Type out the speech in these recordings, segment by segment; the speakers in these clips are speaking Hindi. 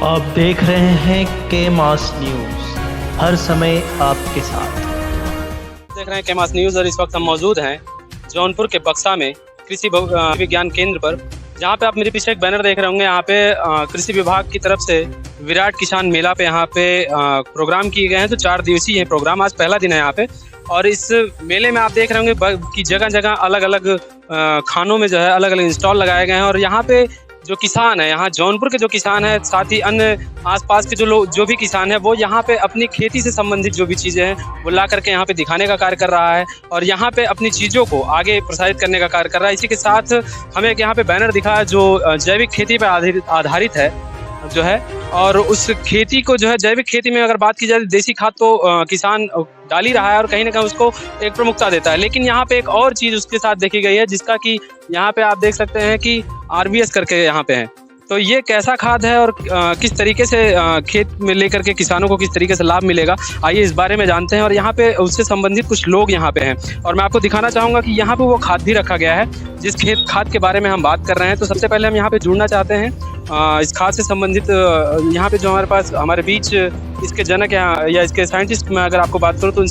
आप देख रहे हैं के मास न्यूज़, हर समय आपके साथ। देख रहे हैं के मास न्यूज़ और इस वक्त हम मौजूद हैं जौनपुर के बक्सा में कृषि विज्ञान केंद्र पर, जहां पे आप मेरे पीछे एक बैनर देख रहे होंगे। यहाँ पे कृषि विभाग की तरफ से विराट किसान मेला पे यहाँ पे प्रोग्राम किए गए हैं। तो 4 दिवसीय है प्रोग्राम, आज पहला दिन है यहाँ पे। और इस मेले में आप देख रहे होंगे कि जगह जगह अलग अलग खानों में जो है अलग अलग इंस्टॉल लगाए गए हैं। और यहाँ पे जो किसान है, यहाँ जौनपुर के जो किसान है, साथ ही अन्य आसपास के जो भी किसान है, वो यहाँ पे अपनी खेती से संबंधित जो भी चीज़ें हैं वो ला करके यहाँ पे दिखाने का कार्य कर रहा है और यहाँ पे अपनी चीज़ों को आगे प्रसारित करने का कार्य कर रहा है। इसी के साथ हमें एक यहाँ पे बैनर दिखा है जो जैविक खेती पर आधारित है जो है। और उस खेती को जो है जैविक खेती में अगर बात की जाए, देसी खाद तो किसान डाल ही रहा है और कहीं ना कहीं उसको एक प्रमुखता देता है। लेकिन यहाँ पे एक और चीज़ उसके साथ देखी गई है, जिसका कि यहाँ पे आप देख सकते हैं कि RBS करके यहाँ पे है। तो ये कैसा खाद है और किस तरीके से खेत में लेकर के किसानों को किस तरीके से लाभ मिलेगा, आइए इस बारे में जानते हैं। और यहाँ पे उससे संबंधित कुछ लोग यहाँ पे हैं और मैं आपको दिखाना चाहूँगा कि यहाँ पे वो खाद भी रखा गया है जिस खाद के बारे में हम बात कर रहे हैं। तो सबसे पहले हम यहाँ पे जुड़ना चाहते हैं इस खाद से संबंधित यहाँ पे जो हमारे पास हमारे बीच इसके जनक या इसके साइंटिस्ट में अगर आपको बात करूँ तो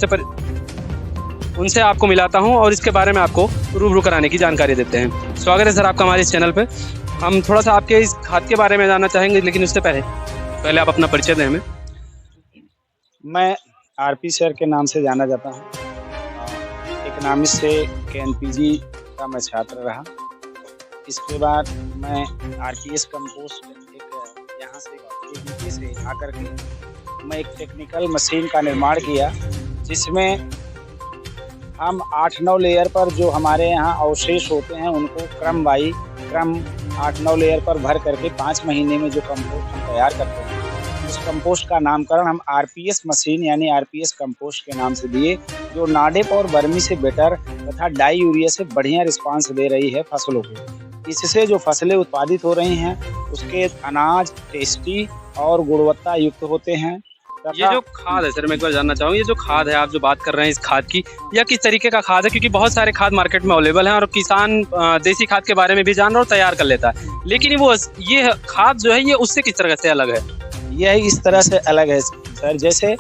उनसे आपको मिलाता हूँ और इसके बारे में आपको रूबरू कराने की जानकारी देते हैं। स्वागत है सर आपका हमारे इस चैनल पे। हम थोड़ा सा आपके इस खाद के बारे में जानना चाहेंगे, लेकिन उससे पहले आप अपना परिचय दें हमें। मैं RP सर के नाम से जाना जाता हूँ। इकोनॉमिक्स से KNPG का मैं छात्र रहा। इसके बाद मैं RPS कंपोस्ट यहाँ से ABK से आकर के मैं एक टेक्निकल मशीन का निर्माण किया, जिसमें हम 8-9 लेयर पर जो हमारे यहाँ अवशेष होते हैं उनको क्रम 8-9 लेयर पर भर करके 5 महीने में जो कंपोस्ट हम तैयार करते हैं, उस कंपोस्ट का नामकरण हम RPS मशीन यानी RPS कंपोस्ट के नाम से दिए, जो नाडेप और बर्मी से बेटर तथा डाई यूरिया से बढ़िया रिस्पांस दे रही है फसलों को। इससे जो फसलें उत्पादित हो रही हैं उसके अनाज टेस्टी और गुणवत्ता युक्त होते हैं। ये जो खाद है सर, मैं एक बार जानना चाहूँगा, ये जो खाद है आप जो बात कर रहे हैं इस खाद की, या किस तरीके का खाद है? क्योंकि बहुत सारे खाद मार्केट में अवेलेबल हैं और किसान देसी खाद के बारे में भी जान रहा और तैयार कर लेता है, लेकिन ये खाद जो है ये उससे किस तरह से अलग है? यह इस तरह से अलग है सर, जैसे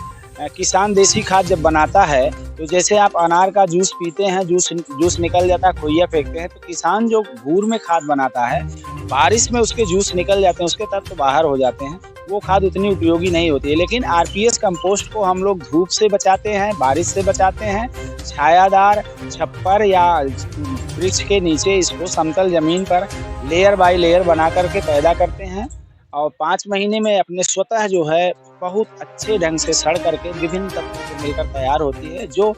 किसान देसी खाद जब बनाता है तो जैसे आप अनार का जूस पीते हैं, जूस निकल जाता है, खोइया फेंकते हैं, तो किसान जो घूर में खाद बनाता है, बारिश में उसके जूस निकल जाते हैं, उसके तत्व बाहर हो जाते हैं, वो खाद उतनी उपयोगी नहीं होती है। लेकिन RPS कंपोस्ट को हम लोग धूप से बचाते हैं, बारिश से बचाते हैं, छायादार छप्पर या वृक्ष के नीचे इसको समतल जमीन पर लेयर बाय लेयर बना करके पैदा करते हैं और 5 महीने में अपने स्वतः जो है बहुत अच्छे ढंग से सड़ करके विभिन्न तत्वों से मिलकर तैयार होती है, जो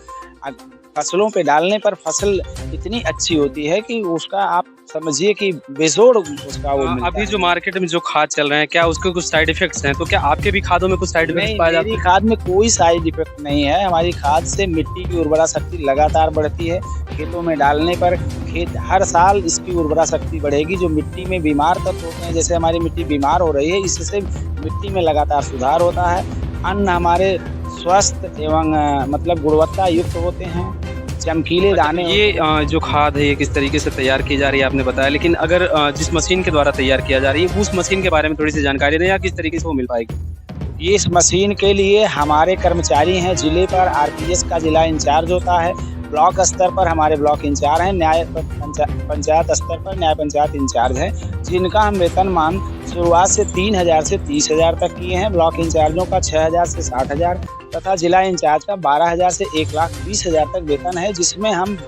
फसलों पे डालने पर फसल इतनी अच्छी होती है कि उसका आप समझिए कि बेजोड़ उसका वो मिलता अभी जो मार्केट में जो खाद चल रहे हैं, क्या उसके कुछ साइड इफेक्ट्स हैं? तो क्या आपके भी खादों में कुछ साइड इफेक्ट्स पाए जाते हैं? मेरी खाद में कोई साइड इफेक्ट नहीं है। हमारी खाद से मिट्टी की उर्वरा शक्ति लगातार बढ़ती है। खेतों में डालने पर खेत हर साल इसकी उर्वरा शक्ति बढ़ेगी। जो मिट्टी में बीमार तत्व होते हैं, जैसे हमारी मिट्टी बीमार हो रही है, इससे मिट्टी में लगातार सुधार होता है। अन्न हमारे स्वस्थ एवं मतलब गुणवत्ता युक्त होते हैं, चमकीले दाने। ये जो खाद है ये किस तरीके से तैयार की जा रही है आपने बताया, लेकिन अगर जिस मशीन के द्वारा तैयार किया जा रही है उस मशीन के बारे में थोड़ी सी जानकारी दें, या किस तरीके से वो मिल पाएगी? ये इस मशीन के लिए हमारे कर्मचारी हैं। जिले पर RPS का जिला इंचार्ज होता है, ब्लॉक स्तर पर हमारे ब्लॉक इंचार्ज हैं, पंचायत स्तर पर न्याय पंचायत इंचार्ज हैं, जिनका हम वेतनमान शुरुआत से 3,000 से 30,000 तक किए हैं। ब्लॉक इंचार्जों का 6,000 से 60,000 तथा जिला इंचार्ज का 12,000 से 1,20,000 तक वेतन है, जिसमें हम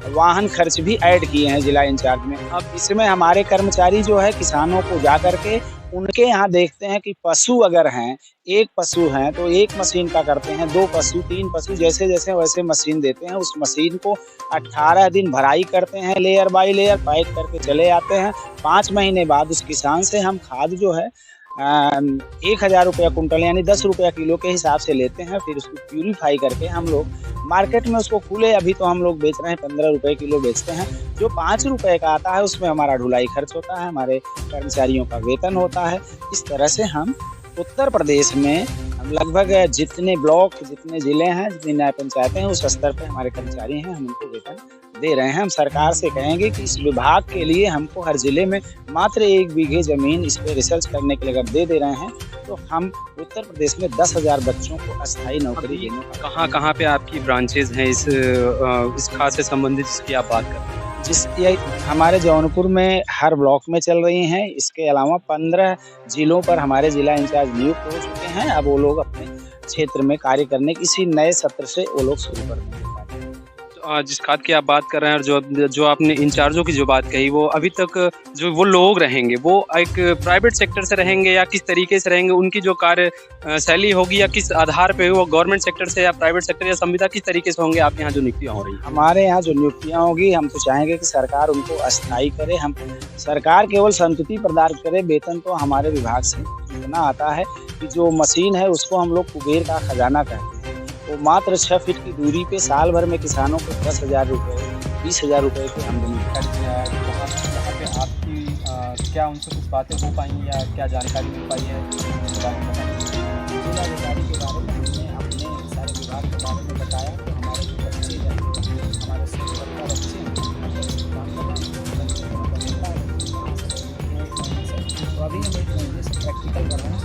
वाहन खर्च भी ऐड किए हैं जिला इंचार्ज में। अब इसमें हमारे कर्मचारी जो है किसानों को जा करके उनके यहाँ देखते हैं कि पशु अगर हैं, 1 पशु हैं तो 1 मशीन का करते हैं, 2 पशु 3 पशु, जैसे जैसे वैसे मशीन देते हैं। उस मशीन को 18 दिन भराई करते हैं, लेयर बाय लेयर पैक करके चले आते हैं। 5 महीने बाद उस किसान से हम खाद जो है 1,000 रुपया कुंटल यानी 10 रुपया किलो के हिसाब से लेते हैं। फिर उसको प्यूरीफाई करके हम लोग मार्केट में उसको खुले अभी तो हम लोग बेच रहे हैं 15 रुपये किलो बेचते हैं। जो 5 रुपये का आता है उसमें हमारा ढुलाई खर्च होता है, हमारे कर्मचारियों का वेतन होता है। इस तरह से हम उत्तर प्रदेश में लगभग जितने ब्लॉक, जितने ज़िले हैं, जितनी न्याय पंचायतें हैं, उस स्तर पर हमारे कर्मचारी हैं, हम उनको वेतन दे रहे हैं। हम सरकार से कहेंगे कि इस विभाग के लिए हमको हर जिले में मात्र 1 बीघे ज़मीन इस पर रिसर्च करने के लिए अगर दे रहे हैं तो हम उत्तर प्रदेश में 10,000 बच्चों को अस्थायी नौकरी देने का कहाँ कहाँ पे आपकी ब्रांचेज हैं इस खास से संबंधित जिसकी आप बात कर रहे हैं? ये हमारे जौनपुर में हर ब्लॉक में चल रही हैं। इसके अलावा 15 जिलों पर हमारे जिला इंचार्ज नियुक्त हो चुके हैं। अब वो लोग अपने क्षेत्र में कार्य करने किसी नए सत्र से वो लोग शुरू कर देंगे। जिस खात की आप बात कर रहे हैं और जो आपने इंचार्जों की जो बात कही, वो अभी तक जो वो लोग रहेंगे वो एक प्राइवेट सेक्टर से रहेंगे या किस तरीके से रहेंगे? उनकी जो कार्य शैली होगी या किस आधार पे वो गवर्नमेंट सेक्टर से या प्राइवेट सेक्टर या संविदा किस तरीके से होंगे आपके यहाँ जो नियुक्तियाँ हो रही हैं? हमारे यहाँ जो नियुक्तियाँ होगी, हम तो चाहेंगे कि सरकार उनको अस्थायी करे। हम सरकार केवल संतुष्टि प्रदान करे। वेतन तो हमारे विभाग से इतना आता है कि जो मशीन है उसको हम लोग कुबेर का खजाना कहते हैं। वो मात्र 6 फीट की दूरी पे साल भर में किसानों को 10,000 रुपये 20,000 रुपये की आमदनी वहाँ पे आपकी क्या उनसे कुछ बातें हो पाई या क्या जानकारी मिल पाई है? जिलाधिकारी के बारे में हमने अपने सारे विभाग के बारे में बताया। तो हमारे जो बच्चे हैं, हमारे सेवक बच्चे हैं, तो अभी हम एक महीने से प्रैक्टिकल कर रहे हैं।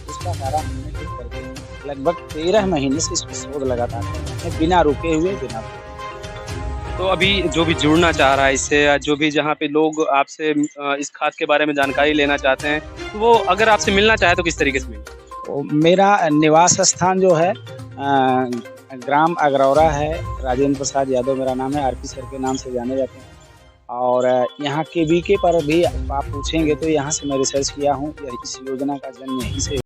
उसका सारा हमने ठीक करके लगभग 13 महीने से इसमें शोध लगातार कर रहे हैं, बिना रुके हुए बिना। तो अभी जो भी जुड़ना चाह रहा है इससे, या जो भी जहाँ पे लोग आपसे इस खात के बारे में जानकारी लेना चाहते हैं, तो वो अगर आपसे मिलना चाहे तो किस तरीके से मिले? तो मेरा निवास स्थान जो है ग्राम अगरौरा है। राजेंद्र प्रसाद यादव मेरा नाम है, आरपी सर के नाम से जाने जाते हैं। और यहाँ KVK पर भी आप पूछेंगे तो यहाँ से मैं रिसर्च किया हूँ। इस योजना का जन्म यहीं से